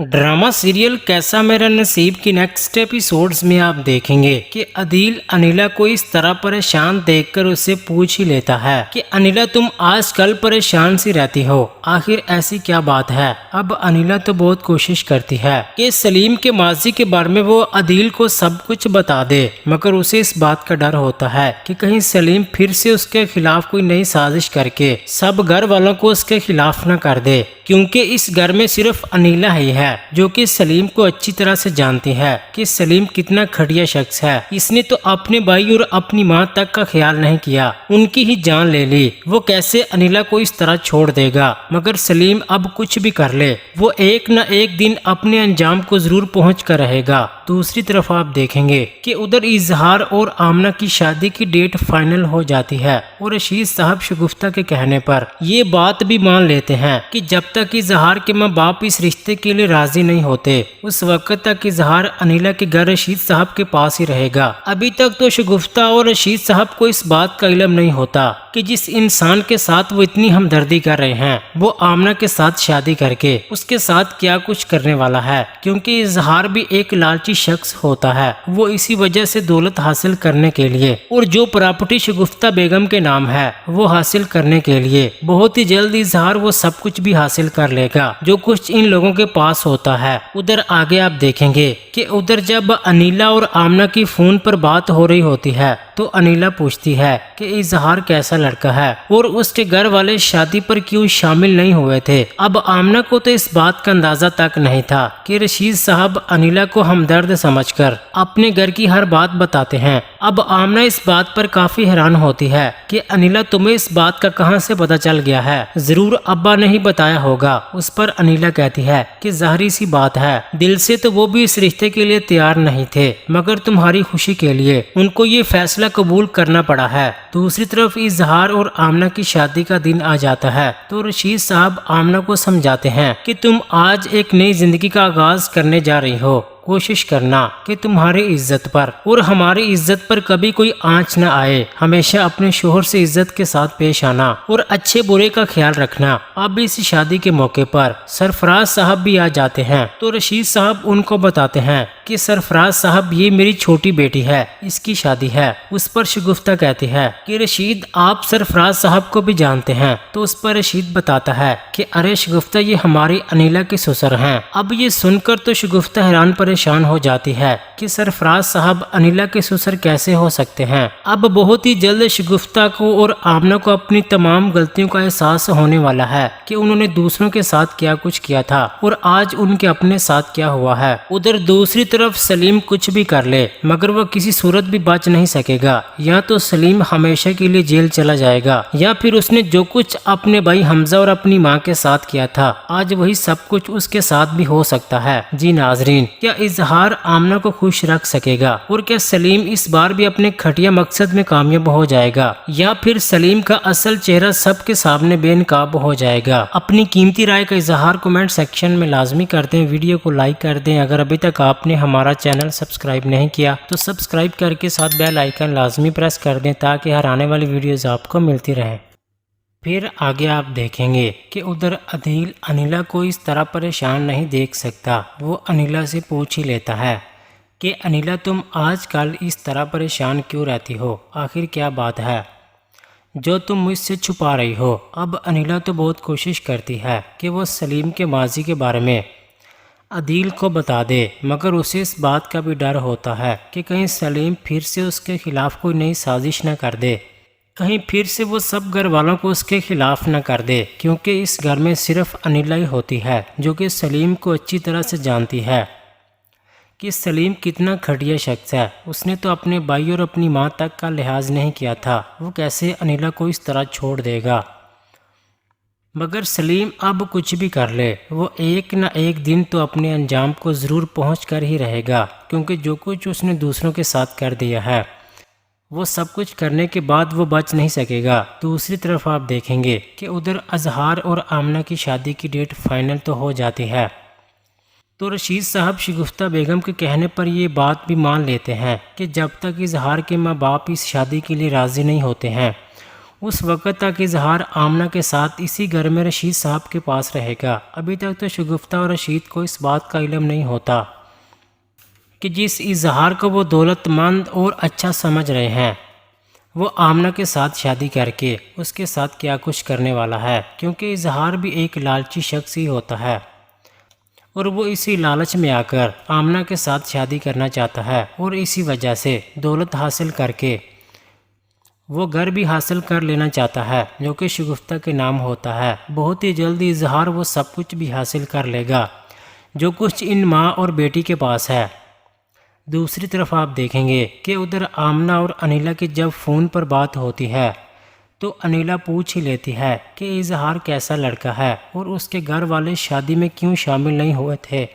Drama serial कैसा मेरा नसीब की नेक्स्ट एपिसोड्स में आप देखेंगे कि अदील अनिला को इस तरह परेशान देखकर उससे पूछ ही लेता है कि अनिला तुम आजकल परेशान सी रहती हो, आखिर ऐसी क्या बात है। अब अनिला तो बहुत कोशिश करती है कि सलीम के माजी के बारे में वो अदील को सब कुछ बता दे, मगर उसे इस बात का डर होता है कि कहीं सलीम फिर से उसके खिलाफ कोई नई साजिश करके सब घर वालों को उसके खिलाफ न कर दे, क्योंकि इस घर में सिर्फ अनिला ही है जो कि सलीम को अच्छी तरह से जानती है कि सलीम कितना घटिया शख्स है। इसने तो अपने भाई और अपनी माँ तक का ख्याल नहीं किया, उनकी ही जान ले ली। वो कैसे अनिला को इस तरह छोड़ देगा। मगर सलीम अब कुछ भी कर ले, वो एक न एक दिन अपने अंजाम को जरूर पहुँच कर रहेगा। दूसरी तरफ आप देखेंगे कि उधर इजहार और आमना की शादी की डेट फाइनल हो जाती है और रशीद साहब शगुफ्ता के कहने पर ये बात भी मान लेते हैं कि जब तक इजहार के माँ बाप इस रिश्ते के लिए राजी नहीं होते उस वक्त तक इजहार अनिला के घर रशीद साहब के पास ही रहेगा। अभी तक तो शगुफ्ता और रशीद साहब को इस बात का इल्म नहीं होता कि जिस इंसान के साथ वो इतनी हमदर्दी कर रहे हैं वो आमना के साथ शादी करके उसके साथ क्या कुछ करने वाला है, क्योंकि इजहार भी एक लालची शख्स होता है। वो इसी वजह से दौलत हासिल करने के लिए और जो प्रॉपर्टी शगुफ्ता बेगम के नाम है वो हासिल करने के लिए बहुत ही जल्द इजहार वो सब कुछ भी हासिल कर लेगा जो कुछ इन लोगों के पास होता है। उधर आगे आप देखेंगे कि उधर जब अनिला और आमना की फोन पर बात हो रही होती है तो अनिला पूछती है कि इजहार कैसा लड़का है और उसके घर वाले शादी पर क्यों शामिल नहीं हुए थे। अब आमना को तो इस बात का अंदाजा तक नहीं था कि रशीद साहब अनिला को हमदर्द समझकर अपने घर की हर बात बताते हैं। अब आमना इस बात पर काफी हैरान होती है कि अनिला तुम्हें इस बात का कहां से पता चल गया है, जरूर अब्बा ने ही बताया होगा। उस पर अनिला कहती है कि जाहिर सी बात है, दिल से तो वो भी इस रिश्ते के लिए तैयार नहीं थे, मगर तुम्हारी खुशी के लिए उनको ये फैसला कबूल करना पड़ा है। दूसरी तरफ इजहार और आमना की शादी का दिन आ जाता है तो रशीद साहब आमना को समझाते हैं कि तुम आज एक नई जिंदगी का आगाज करने जा रही हो, कोशिश करना कि तुम्हारी इज्जत पर और हमारी इज्जत पर कभी कोई आंच न आए। हमेशा अपने शोहर से इज्जत के साथ पेश आना और अच्छे बुरे का ख्याल रखना। अब इस शादी के मौके पर सरफराज साहब भी आ जाते हैं तो रशीद साहब उनको बताते हैं कि सरफराज साहब ये मेरी छोटी बेटी है, इसकी शादी है। उस पर शगुफ्ता कहती है कि रशीद आप सरफराज साहब को भी जानते हैं। तो उस पर रशीद बताता है कि अरे शगुफ्ता ये हमारी अनिला के ससुर हैं। अब ये सुनकर तो शगुफ्ता हैरान परेशान हो जाती है कि सरफराज साहब अनिला के ससुर कैसे हो सकते हैं। अब बहुत ही जल्द शगुफ्ता को और आमना को अपनी तमाम गलतियों का एहसास होने वाला है कि उन्होंने दूसरों के साथ क्या कुछ किया था और आज उनके अपने साथ क्या हुआ है। उधर दूसरी तरफ सलीम कुछ भी कर ले मगर वह किसी सूरत भी बच नहीं सकेगा। या तो सलीम हमेशा के लिए जेल चला जाएगा या फिर उसने जो कुछ अपने भाई हमजा और अपनी माँ के साथ किया था आज वही सब कुछ उसके साथ भी हो सकता है। जी नाजरीन, क्या इजहार आमना को खुश रख सकेगा और क्या सलीम इस बार भी अपने घटिया मकसद में कामयाब हो जाएगा या फिर सलीम का असल चेहरा सबके सामने बेनकाब हो जाएगा। अपनी कीमती राय का इजहार कमेंट सेक्शन में लाजमी कर दें, वीडियो को लाइक कर दें। अगर अभी तक आपने हमारा चैनल सब्सक्राइब नहीं किया तो सब्सक्राइब करके साथ बेल आइकन लाजमी प्रेस कर दें ताकि हर आने वाली वीडियोस आपको मिलती रहें। फिर आगे आप देखेंगे कि उधर अदील अनिला को इस तरह परेशान नहीं देख सकता। वो अनिला से पूछ ही लेता है कि अनिला तुम आजकल इस तरह परेशान क्यों रहती हो, आखिर क्या बात है जो तुम मुझसे छुपा रही हो। अब अनिला तो बहुत कोशिश करती है कि वो सलीम के माजी के बारे में अदील को बता दे, मगर उसे इस बात का भी डर होता है कि कहीं सलीम फिर से उसके खिलाफ कोई नई साजिश न कर दे, कहीं फिर से वो सब घर वालों को उसके खिलाफ न कर दे, क्योंकि इस घर में सिर्फ अनिला ही होती है जो कि सलीम को अच्छी तरह से जानती है कि सलीम कितना घटिया शख्स है। उसने तो अपने भाई और अपनी माँ तक का लिहाज नहीं किया था, वो कैसे अनिला को इस तरह छोड़ देगा। मगर सलीम अब कुछ भी कर ले वो एक न एक दिन तो अपने अंजाम को ज़रूर पहुँच कर ही रहेगा, क्योंकि जो कुछ उसने दूसरों के साथ कर दिया है वो सब कुछ करने के बाद वो बच नहीं सकेगा। दूसरी तरफ आप देखेंगे कि उधर अजहार और आमना की शादी की डेट फाइनल तो हो जाती है तो रशीद साहब शगुफ्ता बेगम के कहने पर ये बात भी मान लेते हैं कि जब तक इजहार के माँ बाप इस शादी के लिए राज़ी नहीं होते हैं اس وقت تک اظہار آمنہ کے ساتھ اسی گھر میں رشید صاحب کے پاس رہے گا۔ ابھی تک تو شگفتہ اور رشید کو اس بات کا علم نہیں ہوتا کہ جس اظہار کو وہ دولت مند اور اچھا سمجھ رہے ہیں وہ آمنہ کے ساتھ شادی کر کے اس کے ساتھ کیا کچھ کرنے والا ہے، کیونکہ اظہار بھی ایک لالچی شخص ہی ہوتا ہے اور وہ اسی لالچ میں آ کر آمنہ کے ساتھ شادی کرنا چاہتا ہے اور اسی وجہ سے دولت حاصل کر کے وہ گھر بھی حاصل کر لینا چاہتا ہے جو کہ شگفتہ کے نام ہوتا ہے۔ بہت ہی جلدی اظہار وہ سب کچھ بھی حاصل کر لے گا جو کچھ ان ماں اور بیٹی کے پاس ہے۔ دوسری طرف آپ دیکھیں گے کہ ادھر آمنہ اور انیلا کی جب فون پر بات ہوتی ہے تو انیلا پوچھ ہی لیتی ہے کہ اظہار کیسا لڑکا ہے اور اس کے گھر والے شادی میں کیوں شامل نہیں ہوئے تھے۔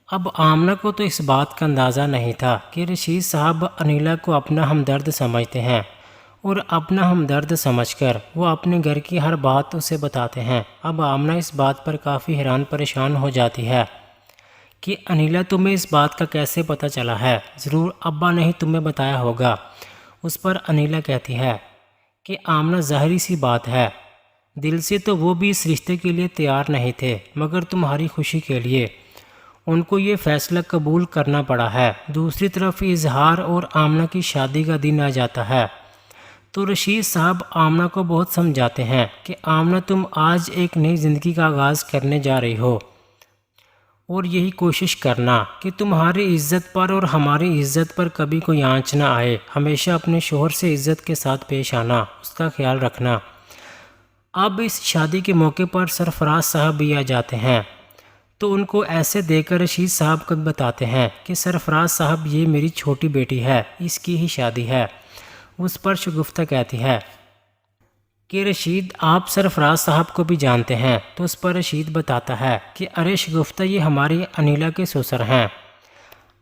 اب آمنہ کو تو اس بات کا اندازہ نہیں تھا کہ رشید صاحب انیلا کو اپنا ہمدرد سمجھتے ہیں اور اپنا ہمدرد سمجھ کر وہ اپنے گھر کی ہر بات اسے بتاتے ہیں۔ اب آمنہ اس بات پر کافی حیران پریشان ہو جاتی ہے کہ انیلا تمہیں اس بات کا کیسے پتہ چلا ہے؟ ضرور ابا نے ہی تمہیں بتایا ہوگا۔ اس پر انیلا کہتی ہے کہ آمنہ ظاہری سی بات ہے، دل سے تو وہ بھی اس رشتے کے لیے تیار نہیں تھے، مگر تمہاری خوشی کے لیے ان کو یہ فیصلہ قبول کرنا پڑا ہے۔ دوسری طرف اظہار اور آمنہ کی شادی کا دن آ جاتا ہے تو رشید صاحب آمنہ کو بہت سمجھاتے ہیں کہ آمنہ تم آج ایک نئی زندگی کا آغاز کرنے جا رہی ہو اور یہی کوشش کرنا کہ تمہاری عزت پر اور ہماری عزت پر کبھی کوئی آنچ نہ آئے، ہمیشہ اپنے شوہر سے عزت کے ساتھ پیش آنا، اس کا خیال رکھنا۔ اب اس شادی کے موقع پر سرفراز صاحب بھی آ جاتے ہیں تو ان کو ایسے دیکھ کر رشید صاحب کو بتاتے ہیں کہ سرفراز صاحب یہ میری چھوٹی بیٹی ہے، اس کی ہی شادی ہے۔ اس پر شگفتہ کہتی ہے کہ رشید آپ سرفراز صاحب کو بھی جانتے ہیں؟ تو اس پر رشید بتاتا ہے کہ ارے شگفتہ یہ ہماری انیلا کے سسر ہیں۔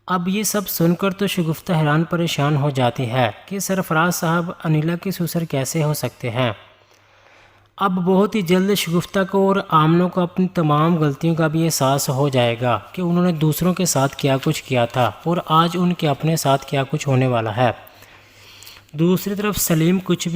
اب یہ سب سن کر تو شگفتہ حیران پریشان ہو جاتی ہے کہ سرفراز صاحب انیلا کے سسر کیسے ہو سکتے ہیں۔ اب بہت ہی جلد شگفتہ کو اور آمنہ کو اپنی تمام غلطیوں کا بھی احساس ہو جائے گا کہ انہوں نے دوسروں کے ساتھ کیا کچھ کیا تھا اور آج ان کے اپنے ساتھ کیا کچھ ہونے والا ہے۔ دوسری طرف سلیم کچھ بھی